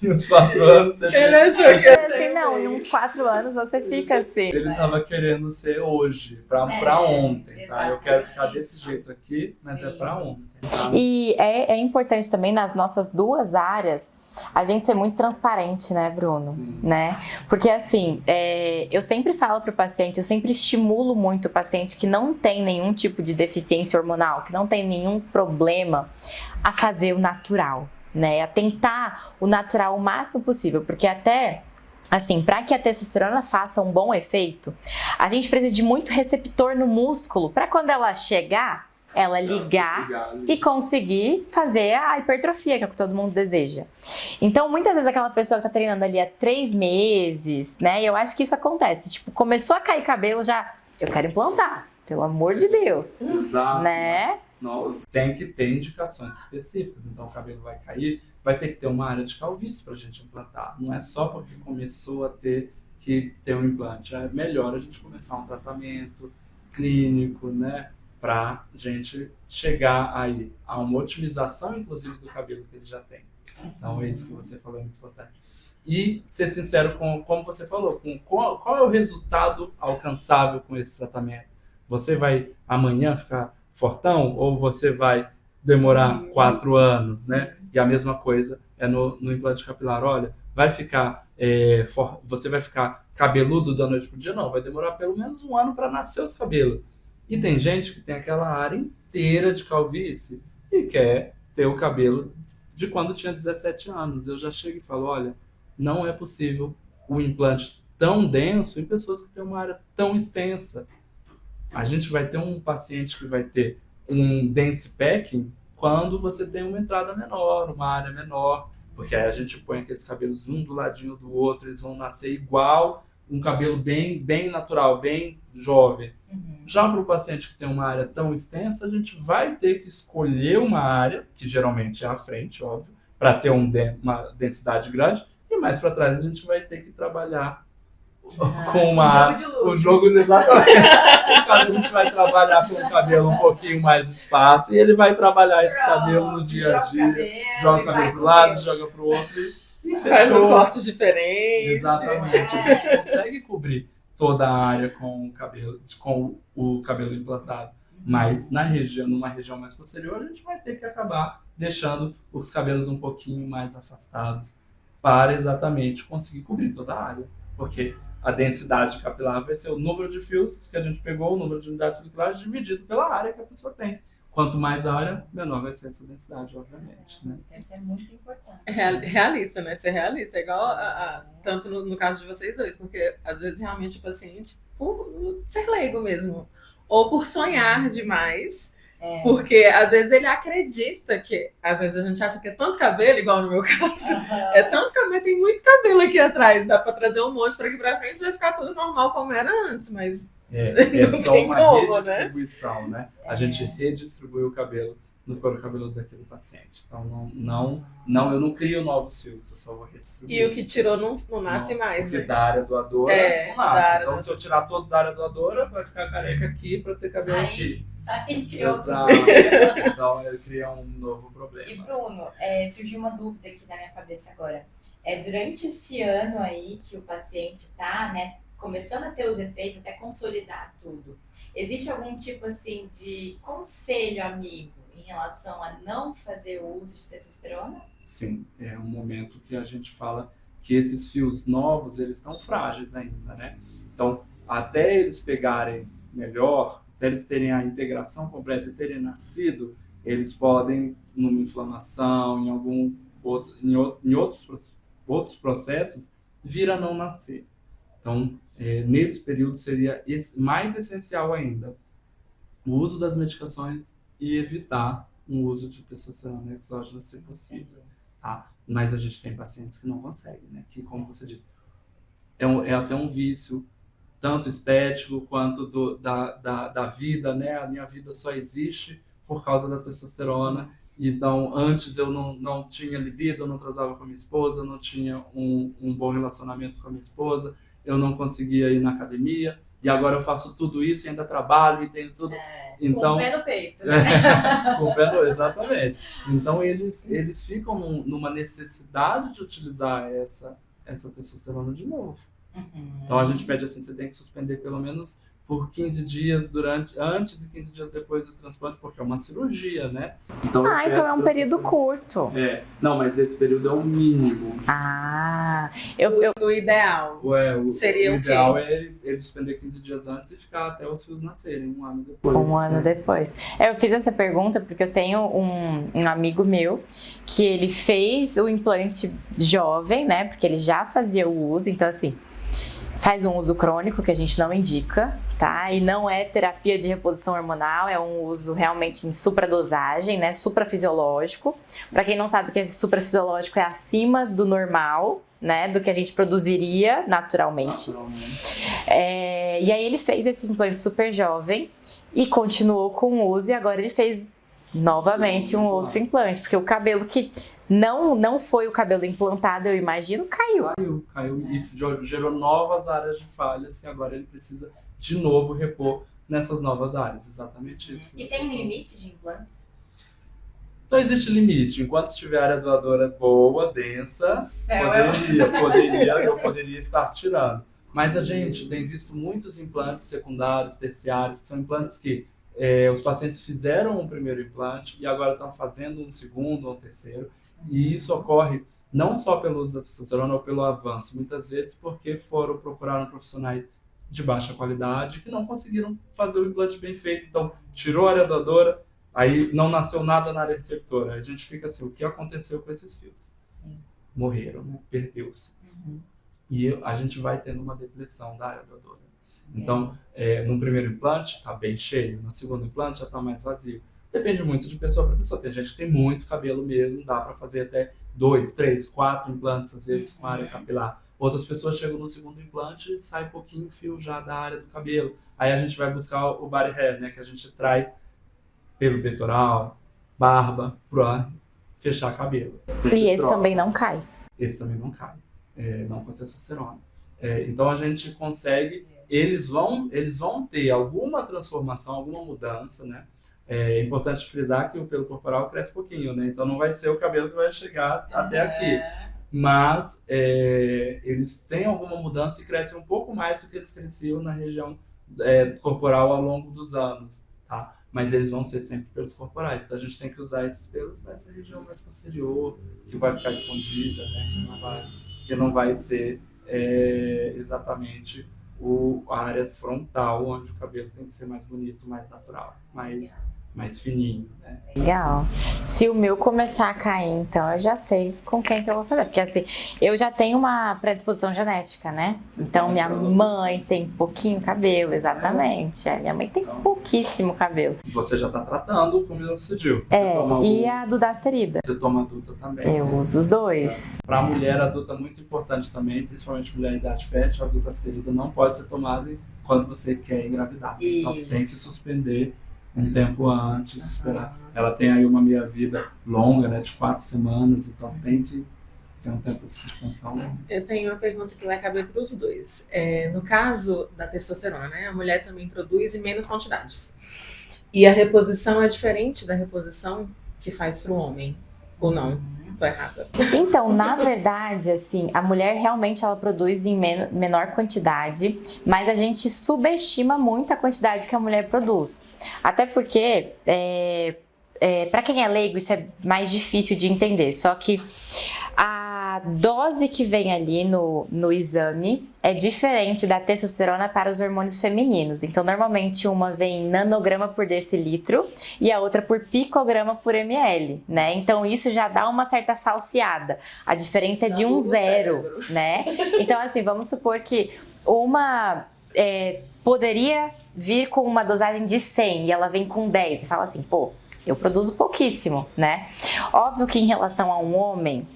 E uns 4 anos você Ele achou Eu que ia falei ser assim, não, em uns 4 anos você fica assim. Ele tava querendo ser hoje, pra ontem, tá? Eu quero ficar desse jeito aqui, mas é pra ontem, tá? E é importante também nas nossas 2 áreas a gente ser muito transparente, né, Bruno? Sim. Né? Porque assim, eu sempre falo pro paciente, eu sempre estimulo muito o paciente que não tem nenhum tipo de deficiência hormonal, que não tem nenhum problema, a fazer o natural, né? A tentar o natural o máximo possível, porque até assim, para que a testosterona faça um bom efeito, a gente precisa de muito receptor no músculo, para quando ela chegar, ela ligar e conseguir fazer a hipertrofia, que é o que todo mundo deseja. Então, muitas vezes aquela pessoa que tá treinando ali há 3 meses, né? E eu acho que isso acontece. Tipo, começou a cair cabelo, já, eu quero implantar, pelo amor de Deus. Exato. Né? Não, tem que ter indicações específicas. Então, o cabelo vai cair, vai ter que ter uma área de calvície pra gente implantar. Não é só porque começou a ter que ter um implante. É melhor a gente começar um tratamento clínico, né? Pra gente chegar aí a uma otimização, inclusive, do cabelo que ele já tem. Então, é isso que você falou, é muito importante. E ser sincero com, como você falou, com qual é o resultado alcançável com esse tratamento. Você vai amanhã ficar fortão ou você vai demorar 4 anos, né? E a mesma coisa é no implante capilar. Olha, vai ficar, você vai ficar cabeludo da noite pro dia? Não, vai demorar pelo menos 1 ano para nascer os cabelos. E tem gente que tem aquela área inteira de calvície e quer ter o cabelo de quando tinha 17 anos. Eu já chego e falo, olha, não é possível o implante tão denso em pessoas que têm uma área tão extensa. A gente vai ter um paciente que vai ter um dense packing quando você tem uma entrada menor, uma área menor, porque aí a gente põe aqueles cabelos um do ladinho do outro, eles vão nascer igual, um cabelo bem natural, bem jovem. Já para o paciente que tem uma área tão extensa, a gente vai ter que escolher uma área, que geralmente é a frente, óbvio, para ter uma densidade grande, e mais para trás a gente vai ter que trabalhar com o jogo exatamente. A gente vai trabalhar com o cabelo um pouquinho mais espaço, e ele vai trabalhar esse cabelo no dia a dia, joga o cabelo para um lado, joga para o outro e faz fechou. um corte diferente. Exatamente, a gente consegue cobrir toda a área com o cabelo implantado. Mas numa região mais posterior, a gente vai ter que acabar deixando os cabelos um pouquinho mais afastados para exatamente conseguir cobrir toda a área. Porque a densidade capilar vai ser o número de fios que a gente pegou, o número de unidades foliculares dividido pela área que a pessoa tem. Quanto mais área, menor vai ser essa densidade, obviamente. Né? Isso é muito importante. Realista, né? Ser realista. É igual tanto no caso de vocês dois, porque às vezes realmente o paciente, por ser leigo mesmo, ou por sonhar demais, porque às vezes ele acredita que, às vezes a gente acha que é tanto cabelo, igual no meu caso, é tanto cabelo, tem muito cabelo aqui atrás, dá pra trazer um monte pra aqui pra frente, vai ficar tudo normal como era antes, mas é não só tem uma como, redistribuição, né? A gente redistribui o cabelo no couro cabeludo daquele paciente. Então, eu não crio novos fios, eu só vou redistribuir. E o que tirou não nasce mais, porque né? da área doadora não da nasce. área Então, se eu tirar todos da área doadora, vai ficar careca aqui para ter cabelo aqui. Aí criou. Exato. Então, ele cria um novo problema. E Bruno, surgiu uma dúvida aqui na minha cabeça agora. Durante esse ano aí que o paciente tá, né, começando a ter os efeitos, até consolidar tudo, existe algum tipo assim de conselho amigo em relação a não fazer o uso de testosterona? Sim, é um momento que a gente fala que esses fios novos, eles estão frágeis ainda, né? Então, até eles pegarem melhor, até eles terem a integração completa e terem nascido, eles podem, numa inflamação, em outros processos, vir a não nascer. Então, nesse período seria mais essencial ainda o uso das medicações e evitar um uso de testosterona exógena se possível. Tá? Mas a gente tem pacientes que não conseguem, né? Que, como você disse, é até um vício, tanto estético quanto da vida, né? A minha vida só existe por causa da testosterona. Então, antes eu não tinha libido, eu não transava com a minha esposa, eu não tinha um bom relacionamento com a minha esposa, eu não conseguia ir na academia, e agora eu faço tudo isso e ainda trabalho e tenho tudo. Então, com o pé no peito. com o pé no, exatamente. Então eles ficam numa necessidade de utilizar essa testosterona de novo. Então a gente pede assim, você tem que suspender pelo menos por 15 dias antes e 15 dias depois do transplante, porque é uma cirurgia, né? Então é um período curto. Não, mas esse período é o mínimo. O ideal seria o ideal é ele suspender 15 dias antes e ficar até os fios nascerem, 1 ano depois. 1 ano depois. Eu fiz essa pergunta porque eu tenho um amigo meu que ele fez o implante jovem, né? Porque ele já fazia o uso, então assim, faz um uso crônico que a gente não indica, tá? E não é terapia de reposição hormonal, é um uso realmente em supradosagem, né? Suprafisiológico. Para quem não sabe o que é suprafisiológico, é acima do normal, né? Do que a gente produziria naturalmente. E aí ele fez esse implante super jovem e continuou com o uso, e agora ele fez novamente um outro implante, porque o cabelo que não foi o cabelo implantado, eu imagino, caiu E gerou novas áreas de falhas que agora ele precisa de novo repor nessas novas áreas, exatamente isso. E tem um limite de implantes? Não existe limite, enquanto estiver área doadora boa, densa, eu poderia estar tirando. Mas a gente tem visto muitos implantes secundários, terciários, que são implantes que os pacientes fizeram um primeiro implante e agora estão fazendo um segundo ou um terceiro. E isso ocorre não só pelo uso da testosterona ou pelo avanço, muitas vezes porque procuraram profissionais de baixa qualidade que não conseguiram fazer o implante bem feito. Então, tirou a área doadora, aí não nasceu nada na área receptora. A gente fica assim, o que aconteceu com esses fios? Sim. Morreram, né? Perdeu-se. E a gente vai tendo uma depressão da área doadora. Então, no primeiro implante está bem cheio, no segundo implante já está mais vazio. Depende muito de pessoa para pessoa. Tem gente que tem muito cabelo mesmo, dá para fazer até 2, 3, 4 implantes, às vezes com área capilar. Outras pessoas chegam no segundo implante e sai pouquinho fio já da área do cabelo. Aí a gente vai buscar o body hair, né, que a gente traz pelo peitoral, barba, para fechar cabelo. E esse também não cai? Esse também não cai, não com testosterona. Então a gente consegue, eles vão ter alguma transformação, alguma mudança, né? É importante frisar que o pelo corporal cresce pouquinho, né? Então não vai ser o cabelo que vai chegar até aqui. Mas eles têm alguma mudança e crescem um pouco mais do que eles cresciam na região corporal ao longo dos anos, tá? Mas eles vão ser sempre pelos corporais. Então a gente tem que usar esses pelos para essa região mais posterior, que vai ficar escondida, né? Que não vai ser exatamente a área frontal, onde o cabelo tem que ser mais bonito, mais natural, mais fininho, né? Legal. Se o meu começar a cair, então eu já sei com quem que eu vou fazer. Porque assim, eu já tenho uma predisposição genética, né? Então minha mãe tem pouquinho cabelo, exatamente. Minha mãe tem pouquíssimo cabelo. Você já está tratando com minoxidil. E a dudasterida. Você toma adulta também. Eu uso os dois. Para a mulher adulta, muito importante também, principalmente mulher em idade fértil, a dudasterida não pode ser tomada quando você quer engravidar. Então tem que suspender um tempo antes, esperar. Ela tem aí uma meia-vida longa, né, de 4 semanas, então tem que ter um tempo de suspensão. Eu tenho uma pergunta que vai caber para os dois. No caso da testosterona, né, a mulher também produz em menos quantidades. E a reposição é diferente da reposição que faz para o homem, ou não? Tô errada. Então, na verdade, assim, a mulher realmente ela produz em menor quantidade, mas a gente subestima muito a quantidade que a mulher produz. Até porque, para quem é leigo, isso é mais difícil de entender. Só que a dose que vem ali no exame é diferente da testosterona para os hormônios femininos. Então, normalmente uma vem em nanograma por decilitro e a outra por picograma por ml, né? Então, isso já dá uma certa falseada. A diferença é de 0, né? Então, assim, vamos supor que uma poderia vir com uma dosagem de 100 e ela vem com 10. Você fala assim, pô, eu produzo pouquíssimo, né? Óbvio que em relação a um homem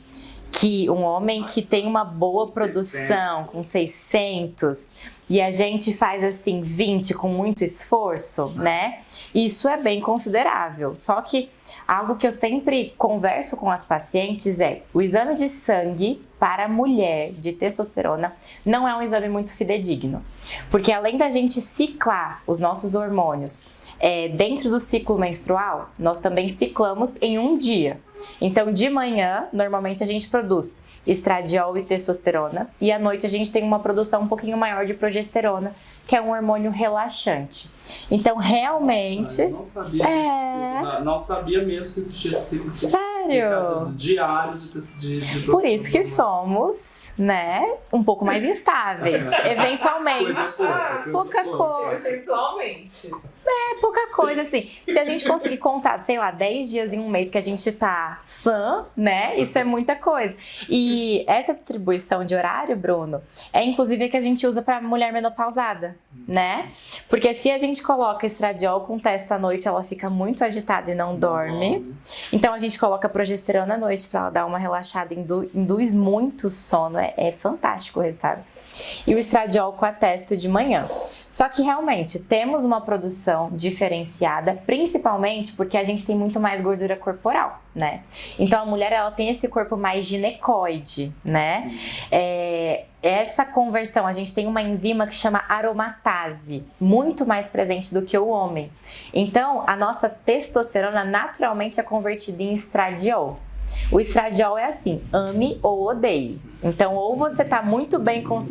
que tem uma boa produção, com 600, e a gente faz assim 20 com muito esforço, né? Isso é bem considerável. Só que algo que eu sempre converso com as pacientes o exame de sangue para a mulher de testosterona não é um exame muito fidedigno, porque além da gente ciclar os nossos hormônios dentro do ciclo menstrual, nós também ciclamos em um dia. Então, de manhã, normalmente a gente produz estradiol e testosterona, e à noite a gente tem uma produção um pouquinho maior de progesterona, que é um hormônio relaxante. Então, realmente... Eu não sabia mesmo que existia esse ciclo. Sério? Diário de Por isso que somos, né, um pouco mais instáveis, eventualmente. Pouca coisa. Eventualmente. Pouca coisa, assim. Se a gente conseguir contar, sei lá, 10 dias em um mês que a gente tá sã, né? Isso é muita coisa. E essa distribuição de horário, Bruno, é inclusive a que a gente usa pra mulher menopausada, né? Porque se a gente coloca estradiol com testo à noite, ela fica muito agitada e não dorme. Então a gente coloca progesterona à noite pra ela dar uma relaxada, induz muito sono. É fantástico o resultado. E o estradiol com a testo de manhã. Só que realmente temos uma produção diferenciada, principalmente porque a gente tem muito mais gordura corporal, né? Então a mulher, ela tem esse corpo mais ginecoide, né? Essa conversão, a gente tem uma enzima que chama aromatase, muito mais presente do que o homem. Então a nossa testosterona naturalmente é convertida em estradiol. O estradiol é assim, ame ou odeie. Então, ou você tá muito bem com o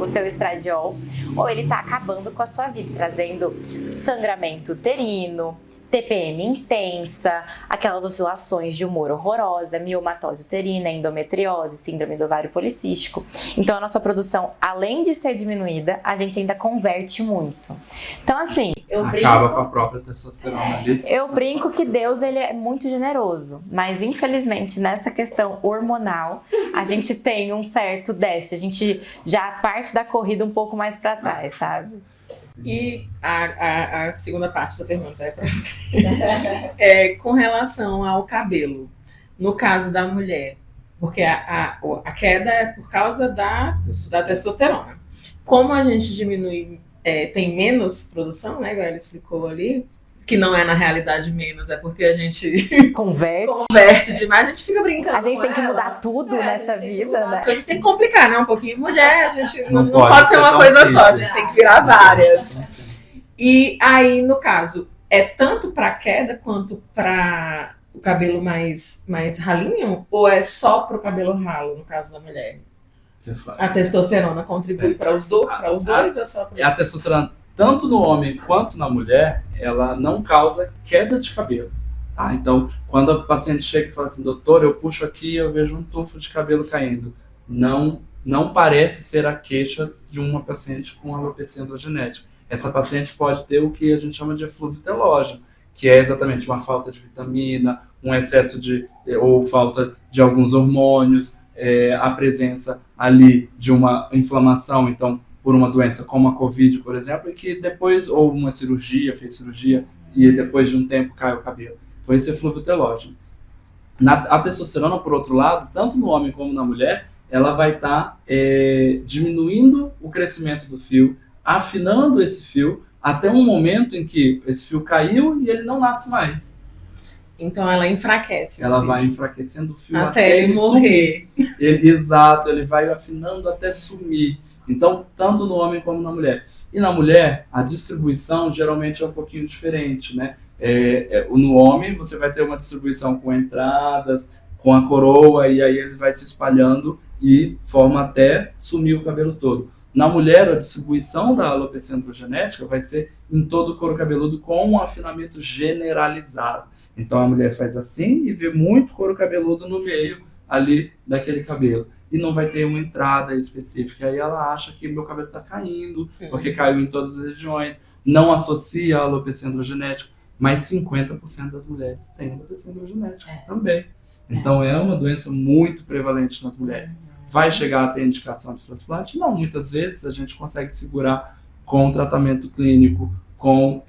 seu estradiol, ou ele tá acabando com a sua vida, trazendo sangramento uterino, TPM intensa, aquelas oscilações de humor horrorosa, miomatose uterina, endometriose, síndrome do ovário policístico. Então, a nossa produção, além de ser diminuída, a gente ainda converte muito. Então, assim, acaba com a própria testosterona ali. Eu brinco que Deus, ele é muito generoso, mas infelizmente nessa questão hormonal, a gente tem um certo déficit, a gente já parte da corrida um pouco mais para trás, sabe? E a segunda parte da pergunta é para você. Com relação ao cabelo, no caso da mulher, porque a queda é por causa da testosterona. Como a gente diminui, tem menos produção, né, igual ela explicou ali, que não é na realidade menos, é porque a gente converte demais, a gente fica brincando. A gente tem que mudar tudo nessa vida, né? A gente tem que complicar, né? Um pouquinho mulher, a gente não pode ser uma coisa só, a gente tem que virar várias. E aí, no caso, é tanto para queda quanto para o cabelo mais ralinho? Ou é só para o cabelo ralo, no caso da mulher? A testosterona contribui para os dois ou é só para... A testosterona, tanto no homem quanto na mulher, ela não causa queda de cabelo. Tá? Então, quando a paciente chega e fala assim, doutor, eu puxo aqui e eu vejo um tufo de cabelo caindo. Não parece ser a queixa de uma paciente com alopecia androgenética. Essa paciente pode ter o que a gente chama de eflúvio telógeno, que é exatamente uma falta de vitamina, um excesso ou falta de alguns hormônios, a presença ali de uma inflamação, então, por uma doença como a Covid, por exemplo, e que depois, ou uma cirurgia, fez cirurgia, e depois de um tempo cai o cabelo. Então, esse é eflúvio telógeno. A testosterona, por outro lado, tanto no homem como na mulher, ela vai estar diminuindo o crescimento do fio, afinando esse fio, até um momento em que esse fio caiu e ele não nasce mais. Então ela enfraquece. Ela vai enfraquecendo o fio até ele morrer. Exato, ele vai afinando até sumir. Então, tanto no homem como na mulher. E na mulher, a distribuição geralmente é um pouquinho diferente, né? No homem, você vai ter uma distribuição com entradas, com a coroa, e aí ele vai se espalhando e forma até sumir o cabelo todo. Na mulher, a distribuição da alopecia androgenética vai ser em todo o couro cabeludo com um afinamento generalizado. Então a mulher faz assim e vê muito couro cabeludo no meio ali daquele cabelo. E não vai ter uma entrada específica. Aí ela acha que meu cabelo está caindo, porque caiu em todas as regiões. Não associa a alopecia androgenética, mas 50% das mulheres têm alopecia androgenética também. Então é uma doença muito prevalente nas mulheres. Vai chegar a ter indicação de transplante? Não, muitas vezes a gente consegue segurar com tratamento clínico, com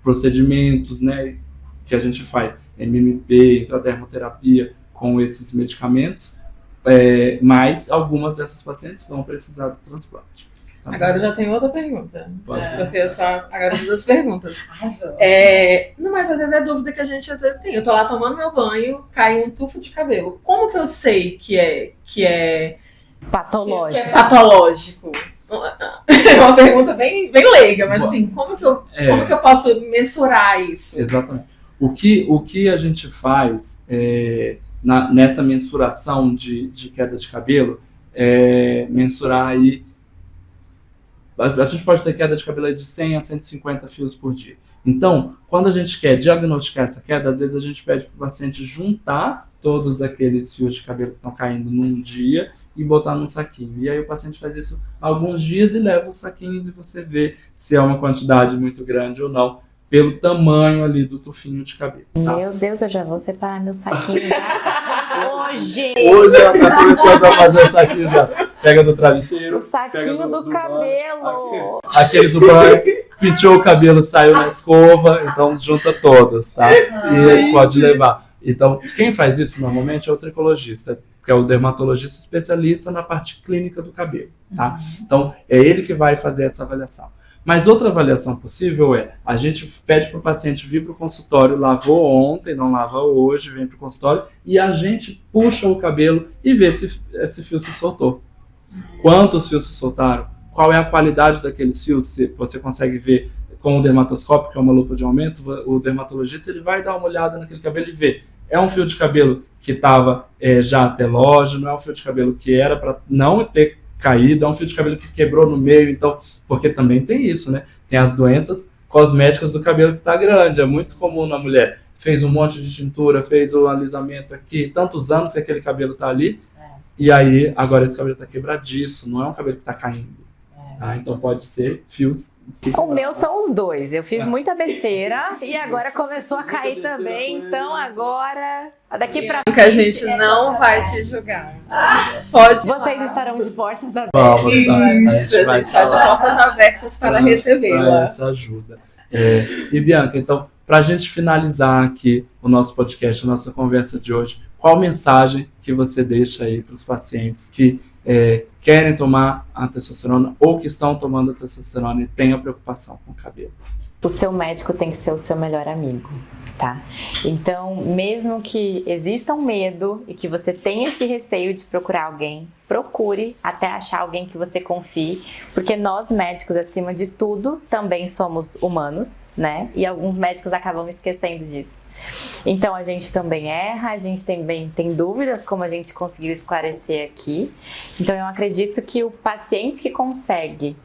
procedimentos, né, que a gente faz, MMP, intradermoterapia, com esses medicamentos, mas algumas dessas pacientes vão precisar do transplante. Tá Agora bom. eu já tenho outra pergunta. Pode Porque eu sou a garota das perguntas. Não, mas às vezes é dúvida que a gente às vezes tem. Eu tô lá tomando meu banho, cai um tufo de cabelo. Como que eu sei que é Patológico. patológico? É uma pergunta bem leiga, mas assim, como que eu posso mensurar isso? Exatamente. O que a gente faz nessa mensuração de queda de cabelo é mensurar aí. A gente pode ter queda de cabelo aí de 100 a 150 fios por dia. Então, quando a gente quer diagnosticar essa queda, às vezes a gente pede para o paciente juntar todos aqueles fios de cabelo que estão caindo num dia e botar num saquinho. E aí o paciente faz isso alguns dias e leva os saquinhos e você vê se é uma quantidade muito grande ou não, pelo tamanho ali do tufinho de cabelo. Tá? Meu Deus, eu já vou separar meu saquinho hoje. Hoje ela está começando a fazer o saquinho, pega do travesseiro. O saquinho pega do cabelo. Aquele do banho, pintou o cabelo, saiu na escova, então junta todas, tá? E pode levar. Então, quem faz isso normalmente é o tricologista, que é o dermatologista especialista na parte clínica do cabelo, tá? Então, é ele que vai fazer essa avaliação. Mas outra avaliação possível a gente pede para o paciente vir para o consultório, lavou ontem, não lava hoje, vem para o consultório e a gente puxa o cabelo e vê se esse fio se soltou. Quantos fios se soltaram? Qual é a qualidade daqueles fios? Se você consegue ver com o dermatoscópio, que é uma lupa de aumento, o dermatologista ele vai dar uma olhada naquele cabelo e ver. É um fio de cabelo que estava já telógeno, é um fio de cabelo que era para não ter caído, é um fio de cabelo que quebrou no meio, então, porque também tem isso, né? Tem as doenças cosméticas do cabelo que está grande, é muito comum na mulher. Fez um monte de tintura, fez o alisamento aqui, tantos anos que aquele cabelo está ali, e aí agora esse cabelo está quebradiço, não é um cabelo que está caindo. Tá? Então pode ser fios. O meu são os dois. Eu fiz muita besteira e agora começou a cair também. Então agora, daqui pra Que a gente não vai te julgar. Pode. vocês estarão de portas abertas. Vamos, Isso, tá? A gente vai está de falar portas abertas para recebê-la. essa ajuda. E Bianca, então, para a gente finalizar aqui o nosso podcast, a nossa conversa de hoje, qual mensagem que você deixa aí para os pacientes que querem tomar a testosterona ou que estão tomando a testosterona e têm a preocupação com o cabelo? O seu médico tem que ser o seu melhor amigo, tá? Então, mesmo que exista um medo e que você tenha esse receio de procurar alguém, procure até achar alguém que você confie, porque nós médicos, acima de tudo, também somos humanos, né? E alguns médicos acabam esquecendo disso. Então, a gente também erra, a gente também tem dúvidas, como a gente conseguiu esclarecer aqui. Então, eu acredito que o paciente que consegue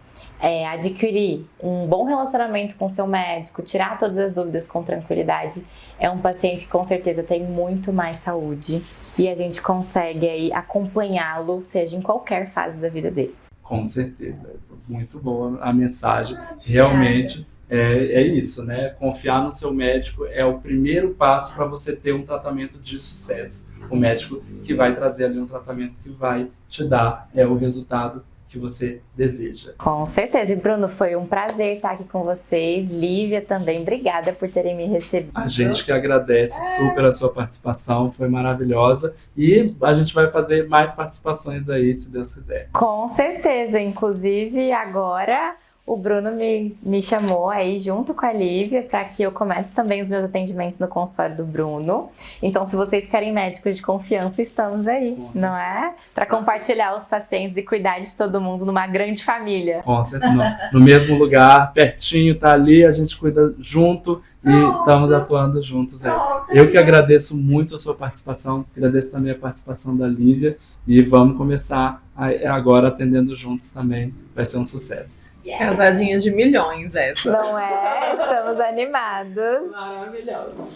adquirir um bom relacionamento com seu médico, tirar todas as dúvidas com tranquilidade, é um paciente que com certeza tem muito mais saúde e a gente consegue aí acompanhá-lo, seja em qualquer fase da vida dele. Com certeza, muito boa a mensagem. Realmente é isso, né? Confiar no seu médico é o primeiro passo para você ter um tratamento de sucesso. O médico que vai trazer ali um tratamento que vai te dar o resultado que você deseja. Com certeza. E Bruno, foi um prazer estar aqui com vocês. Lívia também, obrigada por terem me recebido. A gente que agradece super a sua participação, foi maravilhosa. E a gente vai fazer mais participações aí, se Deus quiser. Com certeza. Inclusive, agora o Bruno me chamou aí junto com a Lívia para que eu comece também os meus atendimentos no consultório do Bruno. Então, se vocês querem médicos de confiança, estamos aí, não é? Para compartilhar os pacientes e cuidar de todo mundo numa grande família. Com certeza, no mesmo lugar, pertinho, tá ali, a gente cuida junto e estamos atuando juntos aí. Eu que agradeço muito a sua participação, agradeço também a participação da Lívia e vamos começar agora atendendo juntos também, vai ser um sucesso. Casadinha de milhões essa. Não é? Estamos animados. Maravilhosos.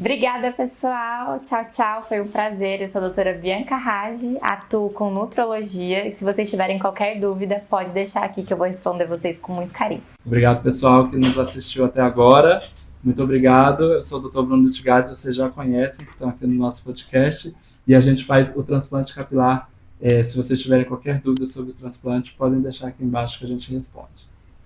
Obrigada, pessoal. Tchau, tchau. Foi um prazer. Eu sou a doutora Bianca Raggi, atuo com nutrologia. E se vocês tiverem qualquer dúvida, pode deixar aqui que eu vou responder vocês com muito carinho. Obrigado, pessoal, que nos assistiu até agora. Muito obrigado. Eu sou o Dr. Bruno Litigazzi, vocês já conhecem, que estão aqui no nosso podcast. E a gente faz o transplante capilar. Se vocês tiverem qualquer dúvida sobre o transplante, podem deixar aqui embaixo que a gente responde.